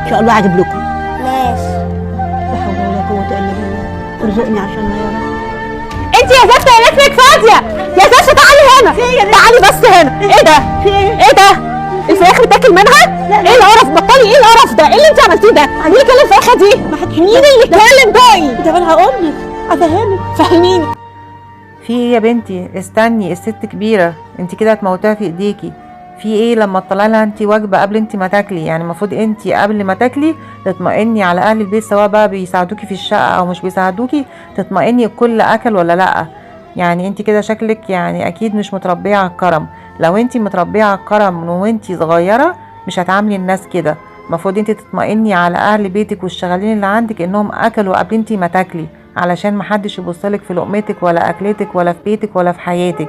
ان شاء الله هجيب لكم. ماشي. لا حول ولا قوه الا بالله، ارزقني عشان يا رب. انت يا زفته يا ريتك فاضيه يا زفته، تعالي هنا تعالي بس هنا. ايه ده؟ ايه ده؟ الفراخ بتاكل منها؟ ايه القرف؟ بطلي، ايه القرف ده؟ ايه اللي انت عملتيه ده؟ مين اللي كل الفرخه دي؟ مين اللي اتكلم دقي؟ طب انا هقول لك افهمك. فهميني. في ايه يا بنتي؟ استني، الست كبيرة، انت كده هتموتها في ايديكي. في ايه لما تطلعي لها انت وجبة قبل انت ما تاكلي؟ يعني المفروض انت قبل ما تاكلي تطمئني على اهل البيت، سواء بقى بيساعدوكي في الشقة او مش بيساعدوكي، تطمئني الكل اكل ولا لا. يعني انت كده شكلك يعني اكيد مش متربية على الكرم. لو انت متربية على الكرم من وانت صغيرة مش هتعاملي الناس كده. المفروض انت تطمئني على اهل بيتك والشغالين اللي عندك انهم اكلوا قبل انت ما تاكلي، علشان محدش يبصلك في لقمتك ولا اكلتك ولا في بيتك ولا في حياتك.